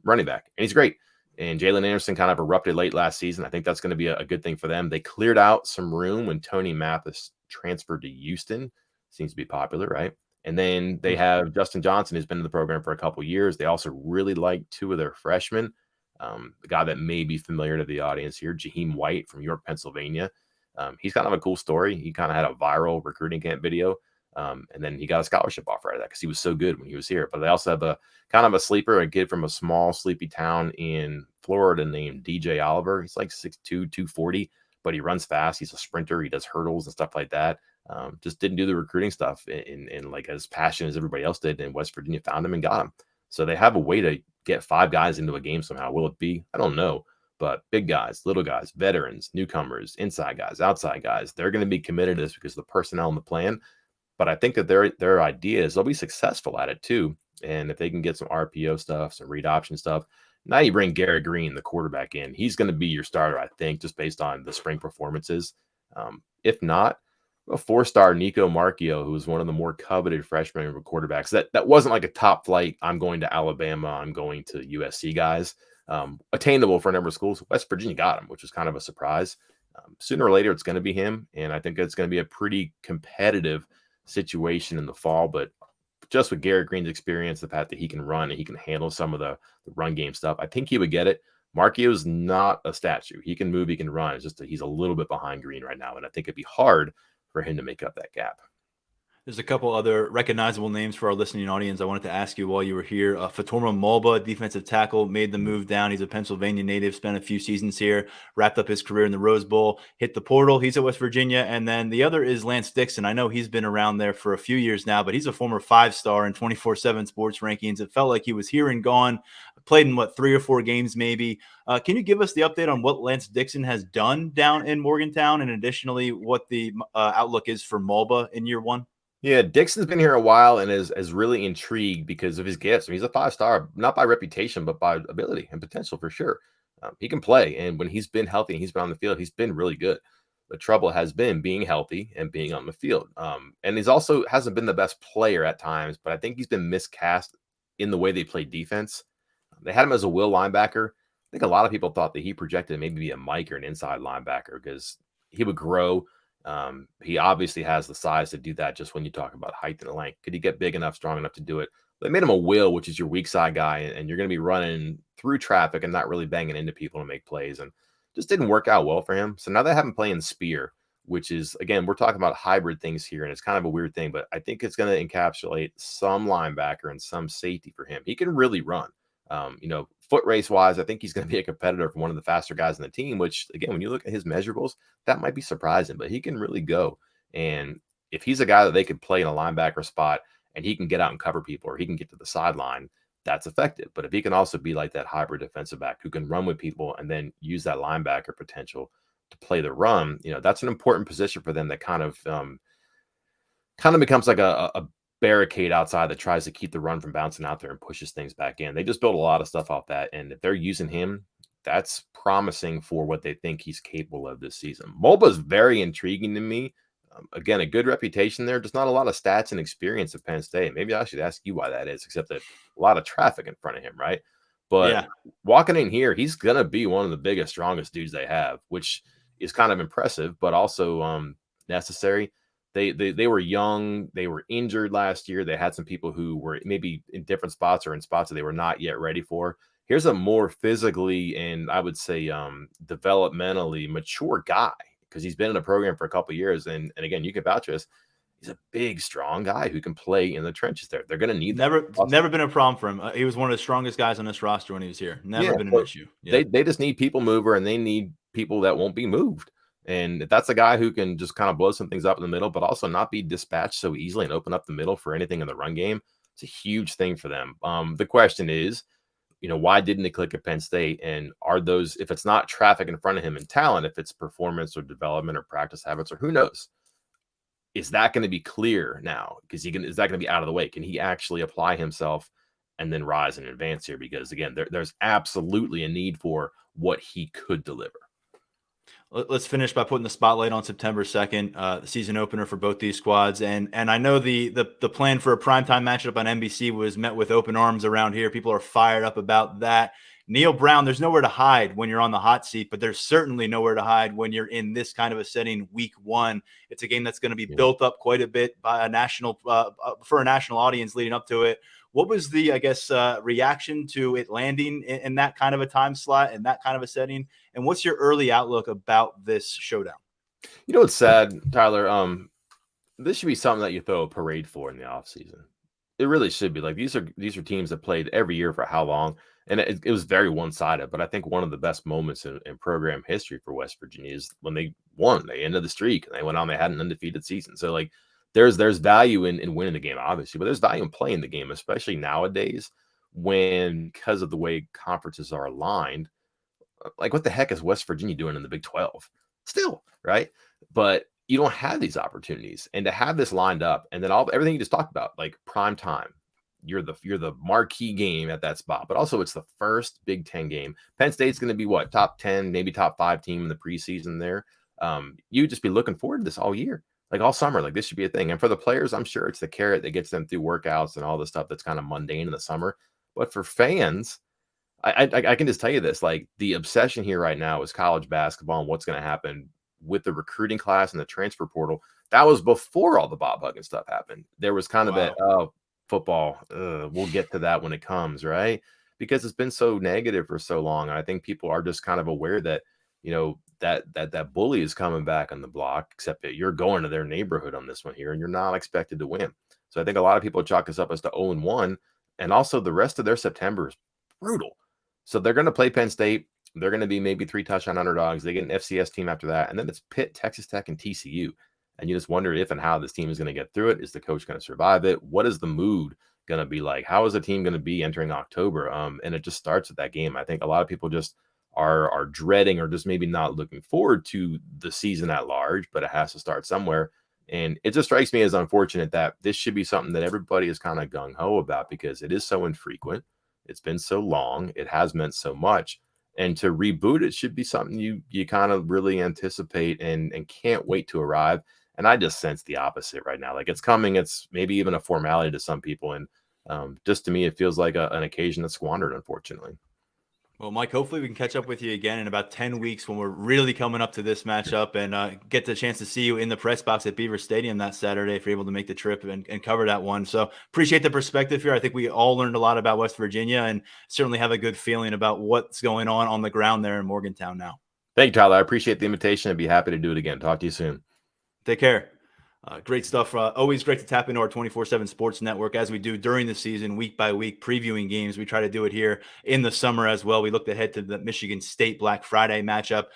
running back. And he's great. And Jalen Anderson kind of erupted late last season. I think that's going to be a good thing for them. They cleared out some room when Tony Mathis transferred to Houston. Seems to be popular, right? And then they have Justin Johnson, who's been in the program for a couple years. They also really like 2 of their freshmen. The guy that may be familiar to the audience here, Jaheim White from York, Pennsylvania. He's kind of a cool story. He kind of had a viral recruiting camp video. And then he got a scholarship offer out of that because he was so good when he was here. But they also have a kind of a sleeper, a kid from a small, sleepy town in Florida named DJ Oliver. He's like 6'2", 240, but he runs fast. He's a sprinter. He does hurdles and stuff like that. Just didn't do the recruiting stuff in like as passionate as everybody else did. And West Virginia found him and got him. So they have a way to get 5 guys into a game somehow. Will it be? I don't know. But big guys, little guys, veterans, newcomers, inside guys, outside guys, they're going to be committed to this because of the personnel and the plan. But I think that their idea is they'll be successful at it too. And if they can get some RPO stuff, some read option stuff, now you bring Garrett Green, the quarterback, in. He's going to be your starter, I think, just based on the spring performances. If not, a 4-star Nico Marchio, who was one of the more coveted freshman quarterbacks. That wasn't like a top flight, I'm going to Alabama, I'm going to USC guys. attainable for a number of schools. West Virginia got him, which was kind of a surprise. Sooner or later, it's going to be him, and I think it's going to be a pretty competitive situation in the fall. But just with Garrett Green's experience, the fact that he can run and he can handle some of the run game stuff, I think he would get it. Markio's not a statue. He can move, he can run. It's just that he's a little bit behind Green right now, and I think it'd be hard for him to make up that gap. There's a couple other recognizable names for our listening audience I wanted to ask you while you were here. Fatorma Mulba, defensive tackle, made the move down. He's a Pennsylvania native, spent a few seasons here, wrapped up his career in the Rose Bowl, hit the portal. He's at West Virginia. And then the other is Lance Dixon. I know he's been around there for a few years now, but he's a former 5-star in 24/7 sports rankings. It felt like he was here and gone, played in 3 or 4 games maybe. Can you give us the update on what Lance Dixon has done down in Morgantown, and additionally what the outlook is for Mulba in year one? Yeah, Dixon's been here a while and is really intrigued because of his gifts. I mean, he's a 5-star, not by reputation, but by ability and potential for sure. He can play, and when he's been healthy and he's been on the field, he's been really good. The trouble has been being healthy and being on the field. And he's also hasn't been the best player at times, but I think he's been miscast in the way they play defense. They had him as a will linebacker. I think a lot of people thought that he projected maybe be a Mike or an inside linebacker because he would grow. He obviously has the size to do that just when you talk about height and length. Could he get big enough, strong enough to do it? They made him a will, which is your weak side guy, and you're going to be running through traffic and not really banging into people to make plays, and just didn't work out well for him. So now they have him playing spear, which is, again, we're talking about hybrid things here, and it's kind of a weird thing, but I think it's going to encapsulate some linebacker and some safety for him. He can really run. Foot race wise, I think he's going to be a competitor for one of the faster guys in the team, which again, when you look at his measurables, that might be surprising, but he can really go. And if he's a guy that they could play in a linebacker spot and he can get out and cover people, or he can get to the sideline, that's effective. But if he can also be like that hybrid defensive back who can run with people and then use that linebacker potential to play the run, that's an important position for them that kind of becomes like a barricade outside that tries to keep the run from bouncing out there and pushes things back in. They just built a lot of stuff off that. And if they're using him, that's promising for what they think he's capable of this season. Mulba is very intriguing to me. Again, a good reputation there. Just not a lot of stats and experience at Penn State. Maybe I should ask you why that is, except that a lot of traffic in front of him, right? But walking in here, he's going to be one of the biggest, strongest dudes they have, which is kind of impressive, but also necessary. They were young. They were injured last year. They had some people who were maybe in different spots or in spots that they were not yet ready for. Here's a more physically and I would say developmentally mature guy because he's been in the program for a couple of years. And again, you can vouch for this. He's a big, strong guy who can play in the trenches there. They're going to need never been a problem for him. He was one of the strongest guys on this roster when he was here. Never been an issue. Yeah. They just need people mover, and they need people that won't be moved. And that's a guy who can just kind of blow some things up in the middle, but also not be dispatched so easily and open up the middle for anything in the run game. It's a huge thing for them. The question is, why didn't they click at Penn State? And are those, if it's not traffic in front of him and talent, if it's performance or development or practice habits or who knows, is that going to be clear now? Because is that going to be out of the way? Can he actually apply himself and then rise and advance here? Because again, there's absolutely a need for what he could deliver. Let's finish by putting the spotlight on September 2nd, the season opener for both these squads. And I know the plan for a primetime matchup on NBC was met with open arms around here. People are fired up about that. Neil Brown, there's nowhere to hide when you're on the hot seat, but there's certainly nowhere to hide when you're in this kind of a setting week one. It's a game that's going to be built up quite a bit by a national audience leading up to it. What was the, reaction to it landing in that kind of a time slot and that kind of a setting? And what's your early outlook about this showdown? It's sad, Tyler. This should be something that you throw a parade for in the offseason. It really should be. Like these are teams that played every year for how long? And it was very one-sided. But I think one of the best moments in program history for West Virginia is when they won. They ended the streak and they went on. They had an undefeated season. So like, there's value in winning the game, obviously, but there's value in playing the game, especially nowadays when, because of the way conferences are aligned, like what the heck is West Virginia doing in the Big 12 still, right? But you don't have these opportunities, and to have this lined up and then everything you just talked about, like prime time, you're the marquee game at that spot, but also it's the first Big 10 game. Penn State's going to be what, top 10, maybe top 5 team in the preseason there. You just be looking forward to this all year. Like all summer, like this should be a thing. And for the players, I'm sure it's the carrot that gets them through workouts and all the stuff that's kind of mundane in the summer. But for fans, I can just tell you this, like the obsession here right now is college basketball and what's going to happen with the recruiting class and the transfer portal. That was before all the Bob Huggins stuff happened. There was kind of that, football, we'll get to that when it comes, right? Because it's been so negative for so long. And I think people are just kind of aware that, that bully is coming back on the block, except that you're going to their neighborhood on this one here and you're not expected to win. So I think a lot of people chalk this up as to 0-1. And also the rest of their September is brutal. So they're going to play Penn State. They're going to be maybe 3 touchdown underdogs. They get an FCS team after that. And then it's Pitt, Texas Tech, and TCU. And you just wonder if and how this team is going to get through it. Is the coach going to survive it? What is the mood going to be like? How is the team going to be entering October? And it just starts with that game. I think a lot of people just are dreading or just maybe not looking forward to the season at large, but it has to start somewhere. And it just strikes me as unfortunate that this should be something that everybody is kind of gung-ho about because it is so infrequent. It's been so long. It has meant so much. And to reboot it should be something you kind of really anticipate and can't wait to arrive. And I just sense the opposite right now. Like it's coming. It's maybe even a formality to some people. And just to me, it feels like an occasion that's squandered, unfortunately. Well, Mike, hopefully we can catch up with you again in about 10 weeks when we're really coming up to this matchup and get the chance to see you in the press box at Beaver Stadium that Saturday if you're able to make the trip and cover that one. So appreciate the perspective here. I think we all learned a lot about West Virginia and certainly have a good feeling about what's going on the ground there in Morgantown now. Thank you, Tyler. I appreciate the invitation. I'd be happy to do it again. Talk to you soon. Take care. Great stuff. Always great to tap into our 24/7 Sports Network as we do during the season, week by week, previewing games. We try to do it here in the summer as well. We looked ahead to the Michigan State Black Friday matchup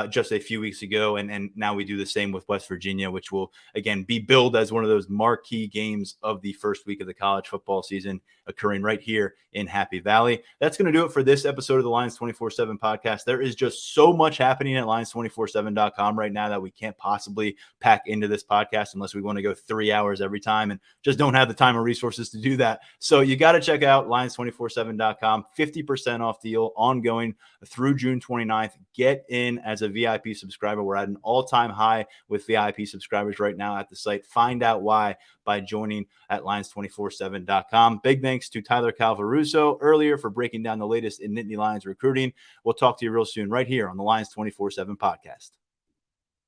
just a few weeks ago, and now we do the same with West Virginia, which will, again, be billed as one of those marquee games of the first week of the college football season occurring right here in Happy Valley. That's going to do it for this episode of the Lions247 Podcast. There is just so much happening at Lions247.com right now that we can't possibly pack into this podcast unless we want to go 3 hours every time and just don't have the time or resources to do that. So you got to check out Lions247.com, 50% off deal ongoing through June 29th. Get in as a VIP subscriber. We're at an all-time high with VIP subscribers right now at the site. Find out why by joining at Lions247.com. Big thanks to Tyler Calvaruso earlier for breaking down the latest in Nittany Lions recruiting. We'll talk to you real soon right here on the Lions247 Podcast.